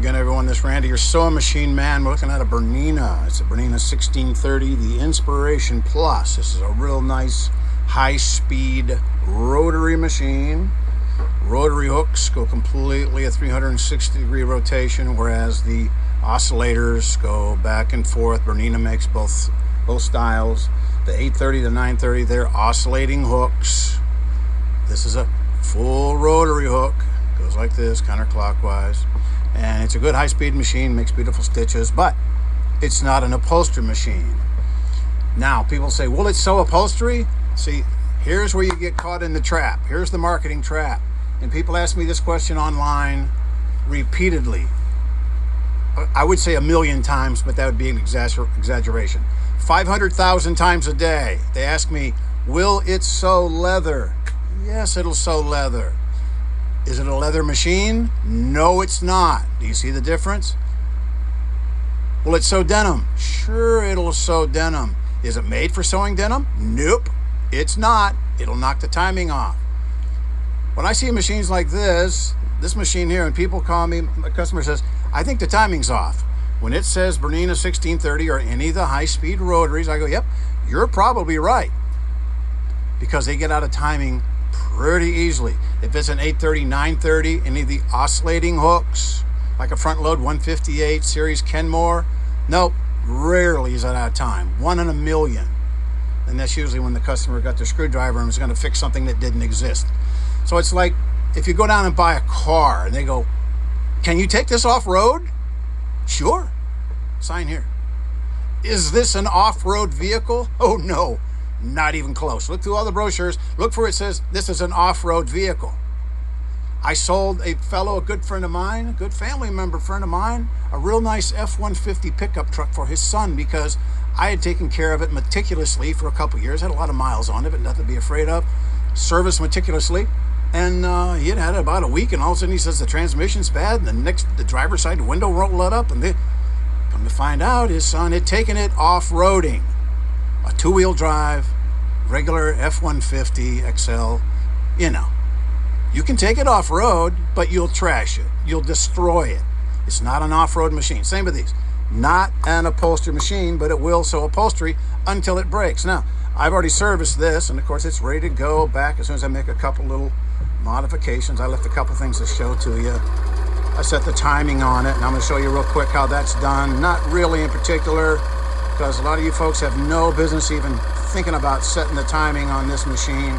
again, everyone. This Randy, your sewing machine man. We're looking at a BERNINA. It's a BERNINA 1630, the Inspiration Plus. This is a real nice, high-speed rotary machine. Rotary hooks go completely a 360-degree rotation, whereas the oscillators go back and forth. BERNINA makes both styles. The 830 to 930, they're oscillating hooks. This is a full rotary hook. Goes like this, counterclockwise. And it's a good high-speed machine, makes beautiful stitches, but it's not an upholstery machine. Now, people say, will it sew upholstery? See, here's where you get caught in the trap. Here's the marketing trap. And people ask me this question online repeatedly. I would say 1,000,000 times, but that would be an exaggeration. 500,000 times a day. They ask me, will it sew leather? Yes, it'll sew leather. Is it a leather machine? No, it's not. Do you see the difference? Will it sew denim? Sure, it'll sew denim. Is it made for sewing denim? Nope, it's not. It'll knock the timing off. When I see machines like this machine here, and people call me, my customer says, I think the timing's off. When it says BERNINA 1630 or any of the high-speed rotaries, I go, yep, you're probably right. Because they get out of timing pretty easily. If it's an 830, 930, any of the oscillating hooks, like a front load 158 series Kenmore, nope, rarely is that out of time. 1 in 1,000,000. And that's usually when the customer got their screwdriver and was going to fix something that didn't exist. So it's like if you go down and buy a car and they go, can you take this off-road? Sure, sign here. Is this an off-road vehicle? Oh no. Not even close. Look through all the brochures. Look for it says this is an off-road vehicle. I sold a good friend of mine, a good family member friend of mine, a real nice F-150 pickup truck for his son because I had taken care of it meticulously for a couple years. Had a lot of miles on it, but nothing to be afraid of. Serviced meticulously. And he had it about a week, and all of a sudden he says the transmission's bad, and the driver's side window won't let up, and come to find out his son had taken it off-roading. A 2-wheel drive, regular F-150 XL, you know. You can take it off-road, but you'll trash it. You'll destroy it. It's not an off-road machine. Same with these. Not an upholstery machine, but it will sew upholstery until it breaks. Now, I've already serviced this, and of course it's ready to go back as soon as I make a couple little modifications. I left a couple things to show to you. I set the timing on it, and I'm going to show you real quick how that's done. Not really in particular, because a lot of you folks have no business even thinking about setting the timing on this machine.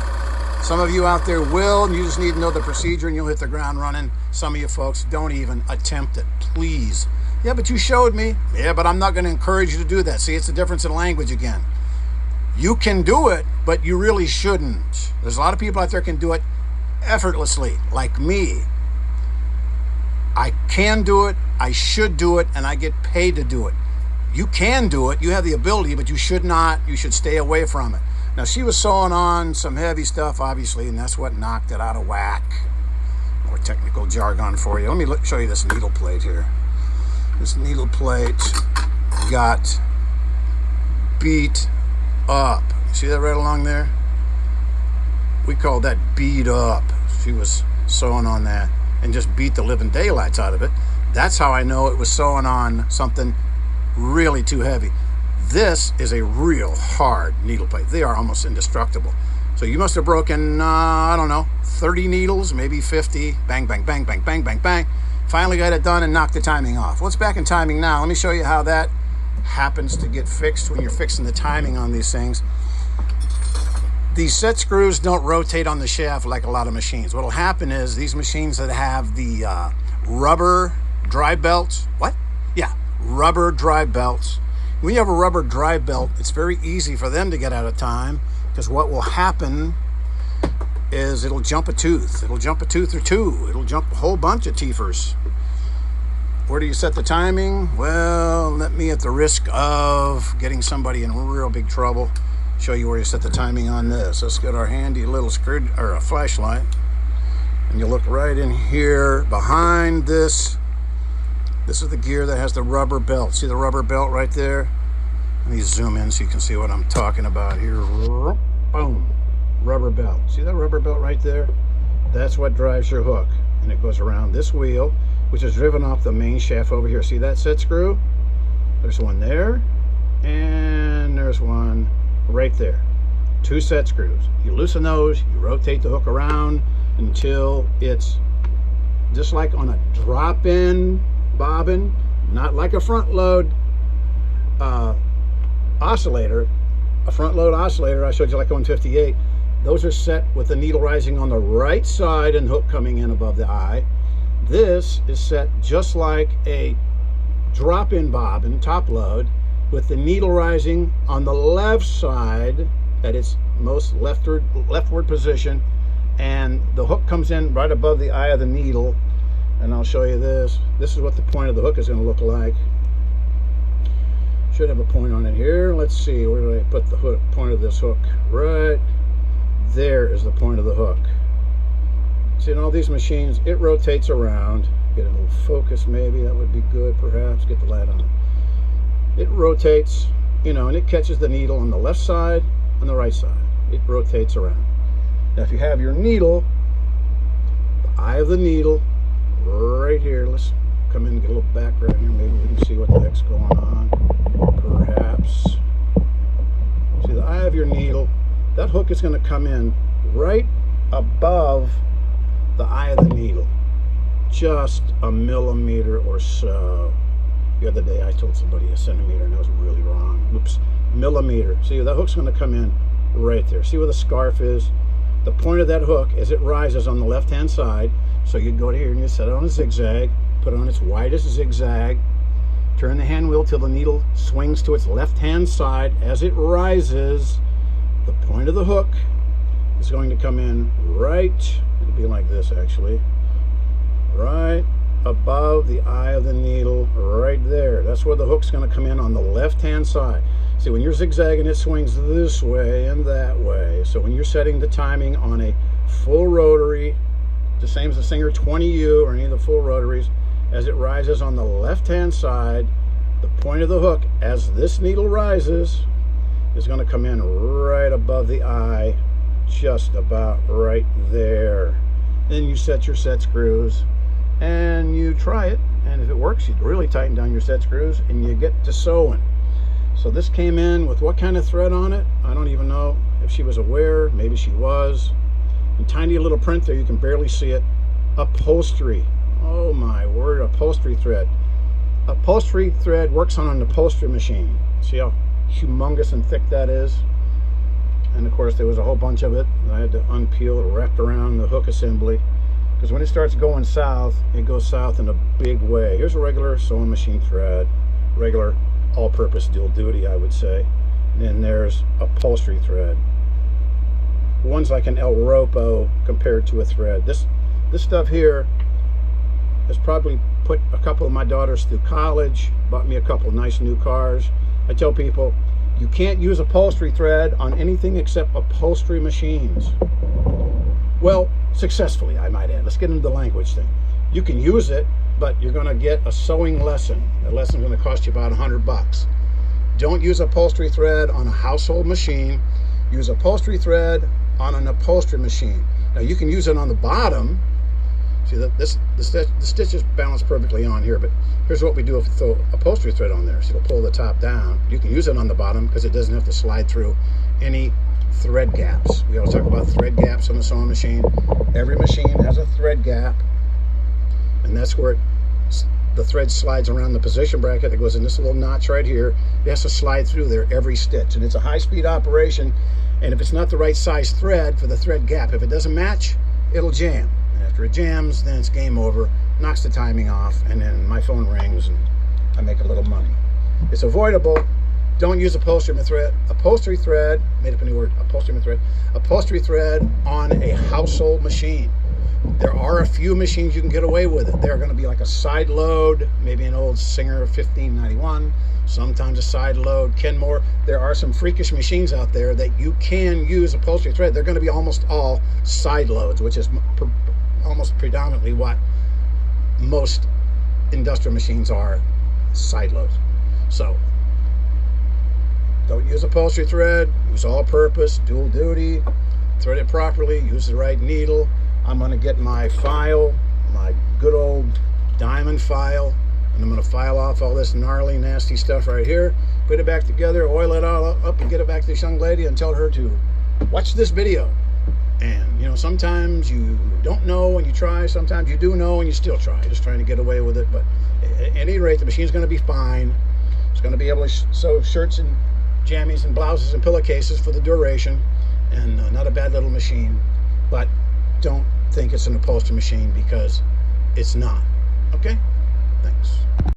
Some of you out there will, and you just need to know the procedure and you'll hit the ground running. Some of you folks don't even attempt it, please. Yeah, but you showed me. Yeah, but I'm not going to encourage you to do that. See, it's the difference in language again. You can do it, but you really shouldn't. There's a lot of people out there can do it effortlessly, like me. I can do it, I should do it, and I get paid to do it. You can do it, you have the ability, but you should not. You should stay away from it. Now, she was sewing on some heavy stuff, obviously, and that's what knocked it out of whack. More technical jargon for you. Let me show you this needle plate here. This needle plate got beat up. See that right along there? We call that beat up. She was sewing on that and just beat the living daylights out of it. That's how I know it was sewing on something really too heavy. This is a real hard needle plate. They are almost indestructible. So you must have broken, I don't know, 30 needles, maybe 50. Bang, bang, bang, bang, bang, bang, bang. Finally got it done and knocked the timing off. Well, it's back in timing now. Let me show you how that happens to get fixed when you're fixing the timing on these things. These set screws don't rotate on the shaft like a lot of machines. What'll happen is these machines that have the rubber drive belts, rubber drive belts. When you have a rubber drive belt, it's very easy for them to get out of time because what will happen is it'll jump a tooth. It'll jump a tooth or two. It'll jump a whole bunch of teethers. Where do you set the timing? Well, let me, at the risk of getting somebody in real big trouble, show you where you set the timing on this. Let's get our handy little a flashlight, and you look right in here behind this. This is the gear that has the rubber belt. See the rubber belt right there? Let me zoom in so you can see what I'm talking about here. Boom, rubber belt. See that rubber belt right there? That's what drives your hook. and it goes around this wheel, which is driven off the main shaft over here. See that set screw? There's one there, and there's one right there. 2 set screws. You loosen those, you rotate the hook around until it's just like on a drop-in bobbin, not like a front load oscillator. A front load oscillator, I showed you like on 58, those are set with the needle rising on the right side and hook coming in above the eye. This is set just like a drop-in bobbin, top load, with the needle rising on the left side at its most leftward position, and the hook comes in right above the eye of the needle. And I'll show you this. This is what the point of the hook is going to look like. Should have a point on it here. Let's see, where do I put the hook, point of this hook? Right there is the point of the hook. See, in all these machines, it rotates around. Get a little focus, maybe that would be good, perhaps. Get the light on. It rotates, you know, and it catches the needle on the left side and the right side. It rotates around. Now, if you have your needle, the eye of the needle, right here. Let's come in and get a little background here. Maybe we can see what the heck's going on. Perhaps. See the eye of your needle? That hook is going to come in right above the eye of the needle. Just a millimeter or so. The other day I told somebody a centimeter and that was really wrong. Oops. Millimeter. See, that hook's going to come in right there. See where the scarf is? The point of that hook as it rises on the left-hand side. So you'd go to here and you set it on a zigzag, put it on its widest zigzag, turn the hand wheel till the needle swings to its left-hand side. As it rises, the point of the hook is going to come in right, it'll be like this actually, right above the eye of the needle, right there. That's where the hook's going to come in on the left-hand side. See, when you're zigzagging, it swings this way and that way. So when you're setting the timing on a full rotary, the same as the Singer 20U or any of the full rotaries, as it rises on the left-hand side, the point of the hook, as this needle rises, is going to come in right above the eye, just about right there. Then you set your set screws, and you try it, and if it works, you really tighten down your set screws, and you get to sewing. So this came in with what kind of thread on it? I don't even know if she was aware. Maybe she was. And tiny little print there, you can barely see it. Upholstery. Oh my word, upholstery thread. Upholstery thread works on an upholstery machine. See how humongous and thick that is? And of course there was a whole bunch of it. I had to unpeel it, wrapped around the hook assembly. Because when it starts going south, it goes south in a big way. Here's a regular sewing machine thread. Regular all-purpose dual duty, I would say. And then there's upholstery thread. One's like an El Ropo compared to a thread. This stuff here has probably put a couple of my daughters through college, bought me a couple of nice new cars. I tell people, you can't use upholstery thread on anything except upholstery machines. Well, successfully, I might add. Let's get into the language thing. You can use it, but you're going to get a sewing lesson. That lesson's going to cost you about $100. Don't use upholstery thread on a household machine. Use upholstery thread on an upholstery machine. Now you can use it on the bottom. See that the stitch is balanced perfectly on here, but here's what we do if we throw upholstery thread on there. So it'll pull the top down. You can use it on the bottom because it doesn't have to slide through any thread gaps. We always talk about thread gaps on the sewing machine. Every machine has a thread gap, and that's where the thread slides around the position bracket that goes in this little notch right here. It has to slide through there every stitch, and it's a high-speed operation. And if it's not the right size thread for the thread gap, if it doesn't match, it'll jam. And after it jams, then it's game over, knocks the timing off, and then my phone rings and I make a little money. It's avoidable. Don't use upholstery thread, made up a new word, upholstery thread on a household machine. There are a few machines you can get away with it. They're going to be like a side load, maybe an old Singer 1591, sometimes a side load, Kenmore. There are some freakish machines out there that you can use upholstery thread. They're going to be almost all side loads, which is almost predominantly what most industrial machines are, side loads. So don't use upholstery thread, use all-purpose, dual duty, thread it properly, use the right needle. I'm going to get my file, my file, and I'm going to file off all this gnarly, nasty stuff right here, put it back together, oil it all up, and get it back to this young lady and tell her to watch this video. And, you know, sometimes you don't know when you try, sometimes you do know and you still try, just trying to get away with it. But at any rate, the machine's going to be fine. It's going to be able to sew shirts and jammies and blouses and pillowcases for the duration, and not a bad little machine. But don't think it's an upholstery machine, because it's not. Okay? Thanks.